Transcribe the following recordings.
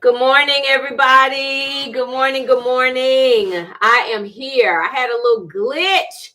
Good morning, everybody. Good morning. Good morning. I am here. I had a little glitch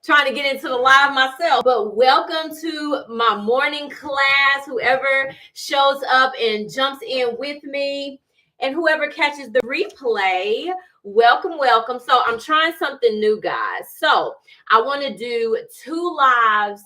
trying to get into the live myself, but welcome to my morning class. Whoever shows up and jumps in with me, and whoever catches the replay, welcome, welcome. So I'm trying something new, guys. So I want to do two lives.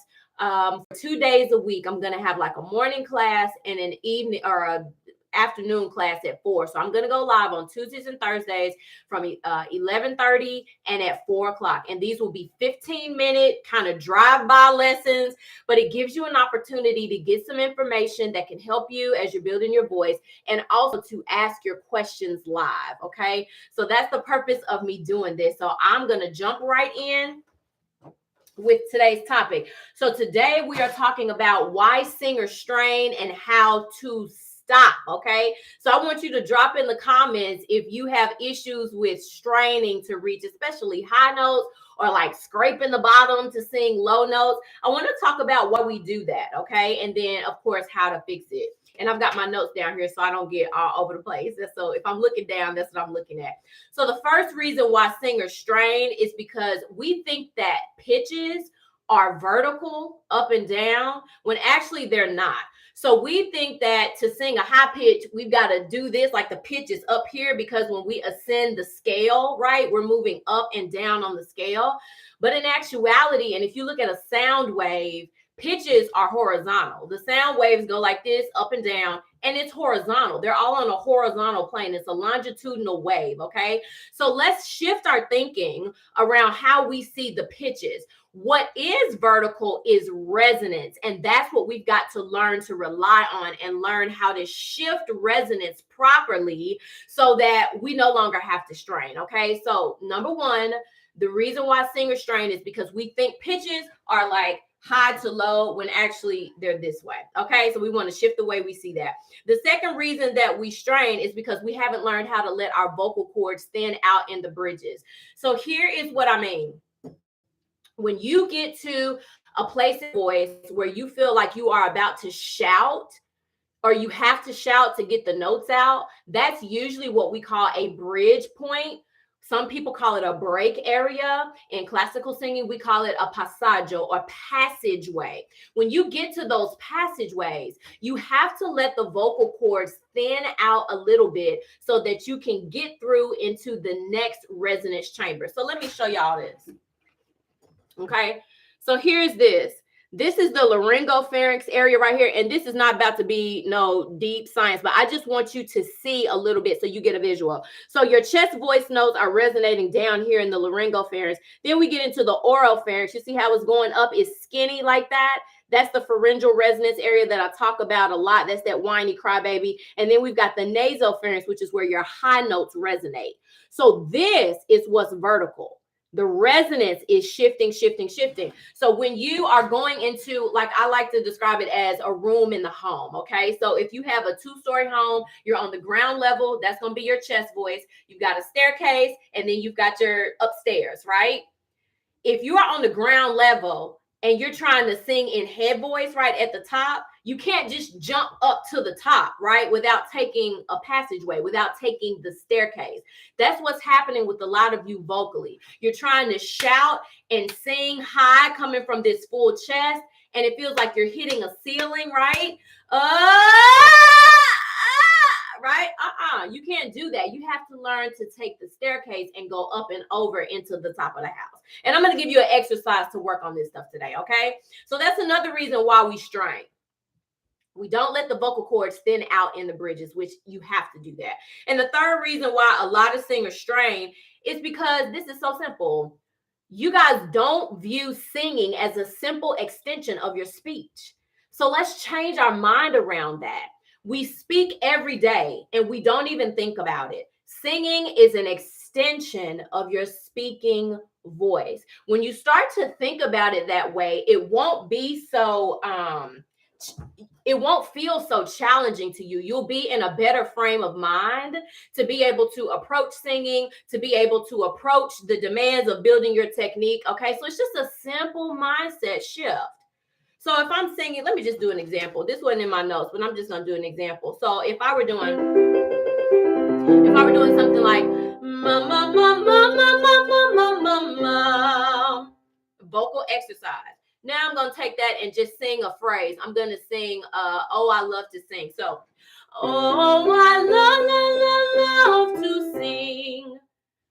2 days a week. I'm going to have like a morning class and an evening or a afternoon class at 4. So I'm going to go live on Tuesdays and Thursdays from 11:30 and at 4 o'clock. And these will be 15-minute kind of drive-by lessons, but it gives you an opportunity to get some information that can help you as you're building your voice and also to ask your questions live. Okay. So that's the purpose of me doing this. So I'm going to jump right in with today's topic. So today we are talking about why singers strain and how to stop. Okay. So I want you to drop in the comments if you have issues with straining to reach, especially high notes or like scraping the bottom to sing low notes. I want to talk about why we do that. Okay. And then of course, how to fix it. And I've got my notes down here so I don't get all over the place. And so if I'm looking down, that's what I'm looking at. So the first reason why singers strain is because we think that pitches are vertical up and down when actually they're not. So we think that to sing a high pitch, we've got to do this, like the pitch is up here because when we ascend the scale, right, we're moving up and down on the scale. But in actuality, and if you look at a sound wave, pitches are horizontal. The sound waves go like this, up and down, and it's horizontal. They're all on a horizontal plane. It's a longitudinal wave, okay? So let's shift our thinking around how we see the pitches. What is vertical is resonance, and that's what we've got to learn to rely on and learn how to shift resonance properly so that we no longer have to strain, okay? So number one, the reason why singers strain is because we think pitches are like high to low when actually they're this way. Okay, so we want to shift the way we see that. The second reason that we strain is because we haven't learned how to let our vocal cords thin out in the bridges. So here is what I mean. When you get to a place in voice where you feel like you are about to shout, or you have to shout to get the notes out, that's usually what we call a bridge point. Some people call it a break area. In classical singing, we call it a passaggio or passageway. When you get to those passageways, you have to let the vocal cords thin out a little bit so that you can get through into the next resonance chamber. So let me show y'all this. Okay, so here's this. This is the laryngopharynx area right here. And this is not about to be no deep science, but I just want you to see a little bit so you get a visual. So your chest voice notes are resonating down here in the laryngopharynx. Then we get into the oropharynx. You see how it's going up? It's skinny like that. That's the pharyngeal resonance area that I talk about a lot. That's that whiny crybaby. And then we've got the nasopharynx, which is where your high notes resonate. So this is what's vertical. The resonance is shifting, shifting, shifting. So when you are going into, like I like to describe it as a room in the home, okay? So if you have a 2-story home, you're on the ground level, that's going to be your chest voice. You've got a staircase, and then you've got your upstairs, right? If you are on the ground level and you're trying to sing in head voice right at the top, you can't just jump up to the top, right? Without taking a passageway, without taking the staircase. That's what's happening with a lot of you vocally. You're trying to shout and sing high coming from this full chest, and it feels like you're hitting a ceiling, right? Right? You can't do that. You have to learn to take the staircase and go up and over into the top of the house. And I'm going to give you an exercise to work on this stuff today, okay? So that's another reason why we strain. We don't let the vocal cords thin out in the bridges, which you have to do that. And the third reason why a lot of singers strain is because this is so simple. You guys don't view singing as a simple extension of your speech. So let's change our mind around that. We speak every day and we don't even think about it. Singing is an extension of your speaking voice. When you start to think about it that way, it won't be so it won't feel so challenging to you. You'll be in a better frame of mind to be able to approach singing, to be able to approach the demands of building your technique. Okay, so it's just a simple mindset shift. So if I'm singing, let me just do an example. This wasn't in my notes, but I'm just going to do an example. So if I were doing, If I were doing something like ma ma ma ma ma ma ma ma ma ma, vocal exercise. Now I'm gonna take that and just sing a phrase. I'm gonna sing oh, I love to sing. So oh, I love to sing.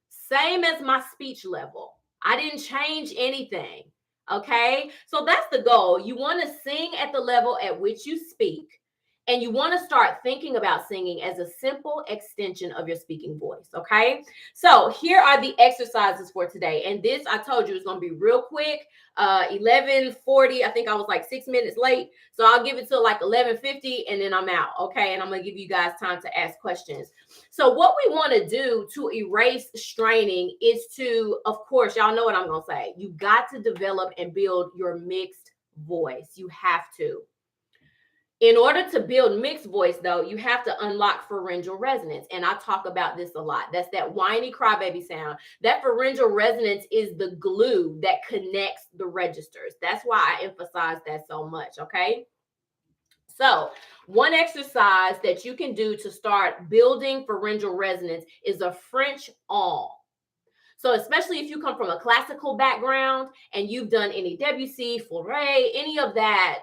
Same as my speech level. I didn't change anything. Okay. So that's the goal. You want to sing at the level at which you speak. And you want to start thinking about singing as a simple extension of your speaking voice. Okay. So here are the exercises for today. And this, I told you, is going to be real quick. 11:40. I think I was like 6 minutes late. So I'll give it till like 11:50 and then I'm out. Okay. And I'm going to give you guys time to ask questions. So what we want to do to erase straining is to, of course, y'all know what I'm going to say. You got to develop and build your mixed voice. You have to. In order to build mixed voice, though, you have to unlock pharyngeal resonance. And I talk about this a lot. That's that whiny crybaby sound. That pharyngeal resonance is the glue that connects the registers. That's why I emphasize that so much, okay? So one exercise that you can do to start building pharyngeal resonance is a French on. So especially if you come from a classical background and you've done any Debussy, Fauré, any of that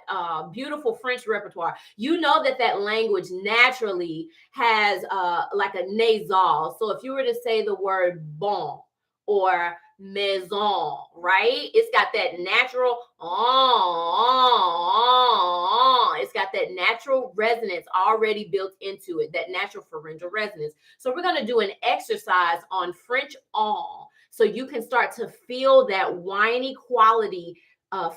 beautiful French repertoire, you know that that language naturally has like a nasal. So if you were to say the word bon or maison, right? It's got that natural it's got that natural resonance already built into it, that natural pharyngeal resonance. So we're going to do an exercise on French on so you can start to feel that whiny quality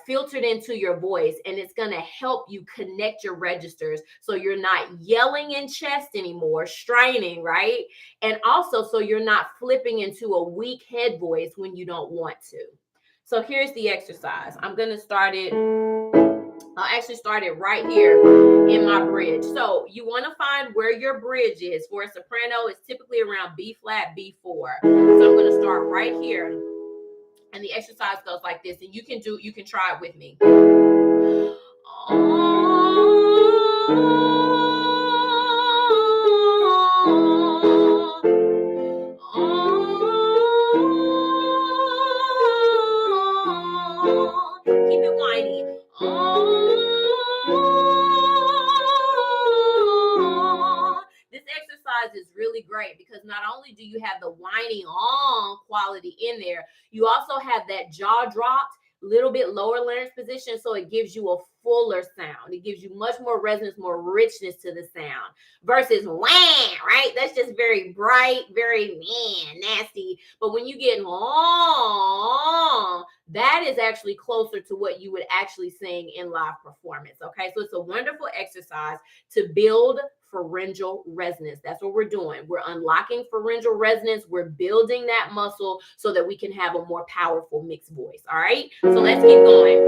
filtered into your voice, and it's going to help you connect your registers so you're not yelling in chest anymore, straining, right? And also so you're not flipping into a weak head voice when you don't want to. So here's the exercise. I'm going to start it. I'll actually start it right here in my bridge. So you want to find where your bridge is. For a soprano, it's typically around B flat, B4. So I'm going to start right here. And the exercise goes like this, and you can try it with me. Keep it whiny. This exercise is really great because not only do you have the whiny on quality in there, you also have that jaw dropped, little bit lower larynx position, so it gives you a fuller sound. It gives you much more resonance, more richness to the sound versus wham, right? That's just very bright, very nasty. But when you get that is actually closer to what you would actually sing in live performance. Okay, so it's a wonderful exercise to build pharyngeal resonance. That's what we're doing. We're unlocking pharyngeal resonance. We're building that muscle so that we can have a more powerful mixed voice. All right, so let's keep going.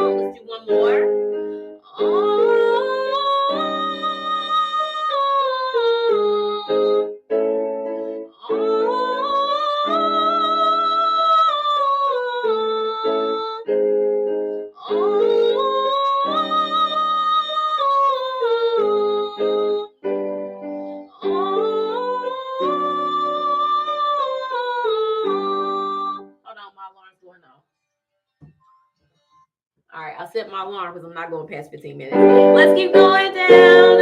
Let's do one more. All right, I'll set my alarm because I'm not going past 15 minutes. Let's keep going down.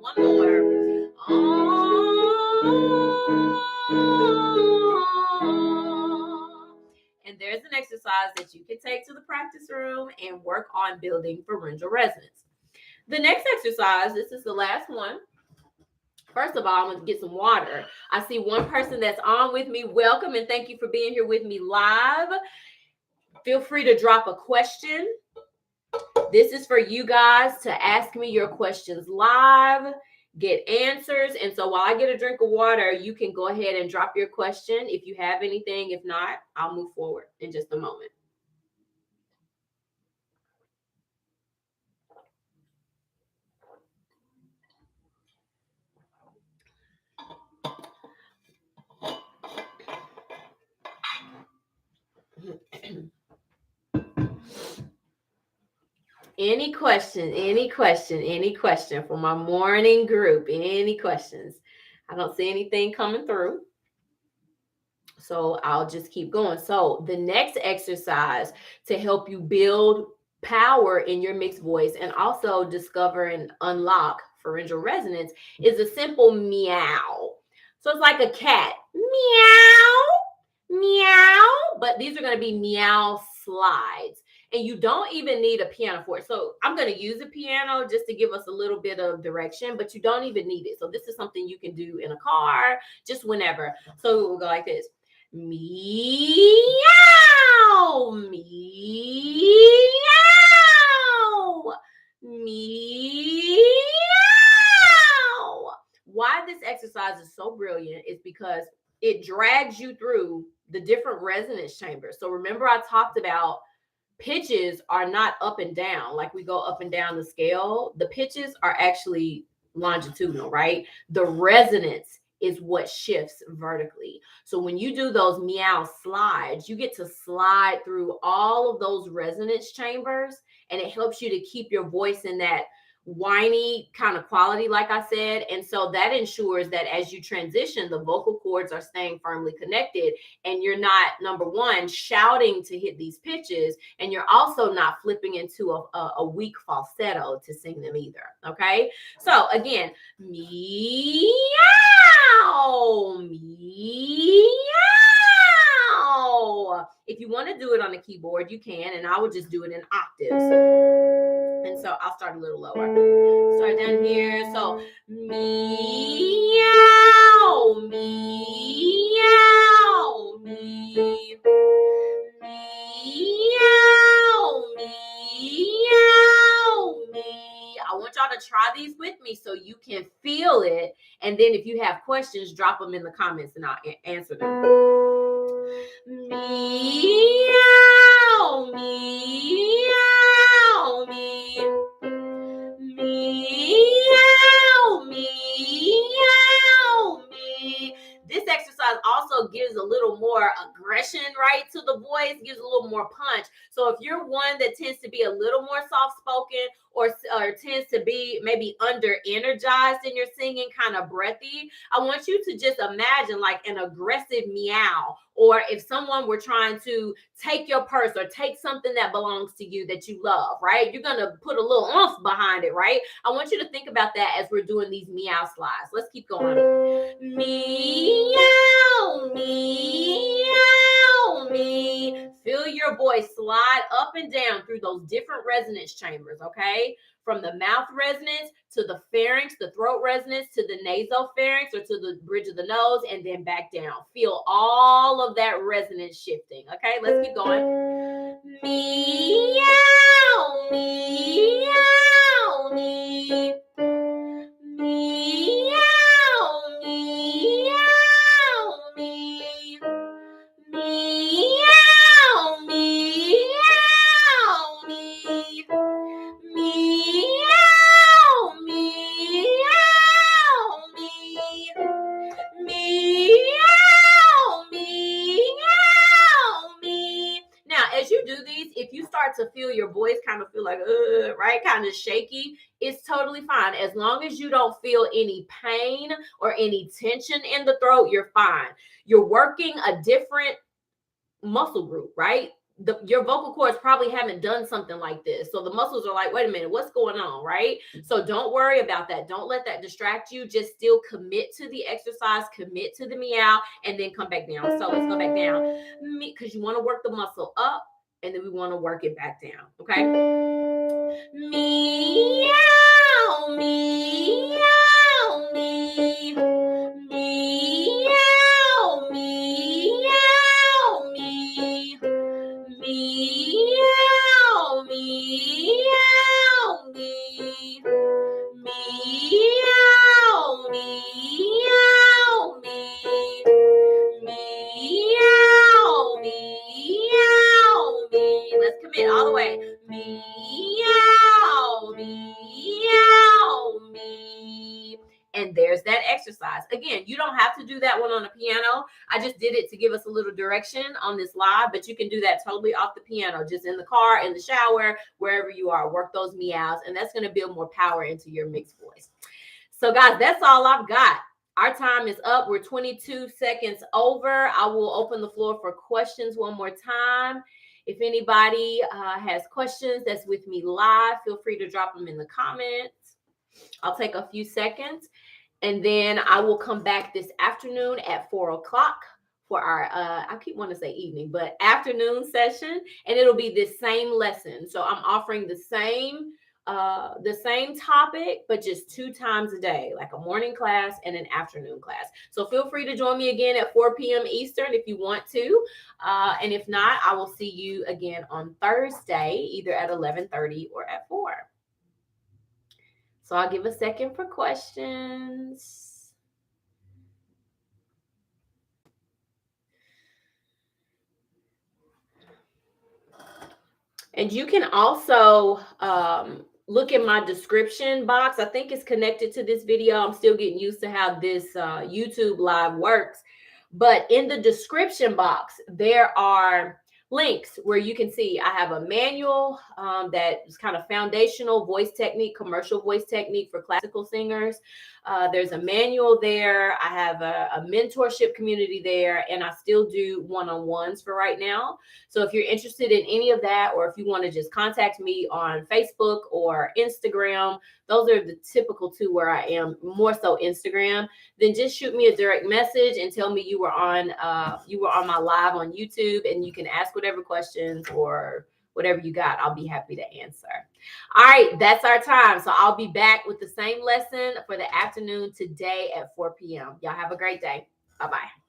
One more. And there's an exercise that you can take to the practice room and work on building pharyngeal resonance. The next exercise, this is the last one. First of all, I'm going to get some water. I see one person that's on with me. Welcome and thank you for being here with me live. Feel free to drop a question. This is for you guys to ask me your questions live, get answers. And so while I get a drink of water, you can go ahead and drop your question if you have anything. If not, I'll move forward in just a moment. Any question for my morning group? Any questions? I don't see anything coming through. So I'll just keep going. So the next exercise to help you build power in your mixed voice and also discover and unlock pharyngeal resonance is a simple meow. So it's like a cat. Meow, meow. But these are going to be meow slides. And you don't even need a piano for it. So I'm going to use a piano just to give us a little bit of direction, but you don't even need it. So this is something you can do in a car, just whenever. So we'll go like this. Meow, meow, meow. Why this exercise is so brilliant is because it drags you through the different resonance chambers. So remember I talked about pitches are not up and down like we go up and down the scale. The pitches are actually longitudinal, right? The resonance is what shifts vertically. So when you do those meow slides, you get to slide through all of those resonance chambers, and it helps you to keep your voice in that whiny kind of quality, like I said. And so that ensures that as you transition, the vocal cords are staying firmly connected, and you're not, number one, shouting to hit these pitches, and you're also not flipping into a weak falsetto to sing them either. Okay. So again, meow, meow. If you want to do it on the keyboard, you can, and I would just do it in octaves. And so I'll start a little lower. Start down here. So meow, meow, meow, meow, meow, meow. I want y'all to try these with me so you can feel it. And then if you have questions, drop them in the comments and I'll answer them. Meow, meow, meow, meow, meow, meow. This exercise also gives a little more aggression, right, to the voice, gives a little more punch. So if you're one that tends to be a little more soft-spoken or tends to be maybe under-energized in your singing, kind of breathy, I want you to just imagine like an aggressive meow, or if someone were trying to take your purse or take something that belongs to you that you love, right? You're going to put a little oomph behind it, right? I want you to think about that as we're doing these meow slides. Let's keep going. Meow, meow, meow. Feel your voice slide up and down through those different resonance chambers, okay? From the mouth resonance to the pharynx, the throat resonance, to the nasopharynx or to the bridge of the nose, and then back down. Feel all of that resonance shifting. Okay, let's keep going. Meow, meow, meow. Meow, meow, meow. Meow, meow, meow. Meow, meow, meow. Meow, meow, meow. Now, as you do these, if you start to feel your voice kind of feel like, right, kind of shaky, it's totally fine. As long as you don't feel any pain or any tension in the throat, you're fine. You're working a different muscle group, right? Your vocal cords probably haven't done something like this. So the muscles are like, wait a minute, what's going on, right? So don't worry about that. Don't let that distract you. Just still commit to the exercise, commit to the meow, and then come back down. So let's go back down because you want to work the muscle up, and then we want to work it back down, okay? Meow, meow, meow, meow, meow, meow. Meow, meow, meow. Meow, meow, meow. Meow, meow, meow. Let's commit all the way. Meow, meow, meow. again, you don't have to do that one on the piano. I just did it to give us a little direction on this live, but you can do that totally off the piano, just in the car, in the shower, wherever you are. Work those meows, and that's going to build more power into your mixed voice. So guys, that's all I've got. Our time is up. We're 22 seconds over. I will open the floor for questions one more time. If anybody has questions that's with me live, feel free to drop them in the comments. I'll take a few seconds, and then I will come back this afternoon at 4 o'clock for our, I keep wanting to say evening, but afternoon session, and it'll be this same lesson. So I'm offering the same topic, but just 2 times a day, like a morning class and an afternoon class. So feel free to join me again at 4 p.m. Eastern if you want to. And if not, I will see you again on Thursday, either at 11:30 or at 4. So I'll give a second for questions. And you can also look in my description box. I think it's connected to this video. I'm still getting used to how this YouTube live works. But in the description box, there are links where you can see I have a manual that is kind of foundational voice technique, commercial voice technique for classical singers. There's a manual there. I have a mentorship community there, and I still do one-on-ones for right now. So if you're interested in any of that, or if you want to just contact me on Facebook or Instagram, those are the typical 2 where I am, more so Instagram, then just shoot me a direct message and tell me you were on my live on YouTube, and you can ask whatever questions or whatever you got. I'll be happy to answer. All right, that's our time. So I'll be back with the same lesson for the afternoon today at 4 p.m. Y'all have a great day. Bye-bye.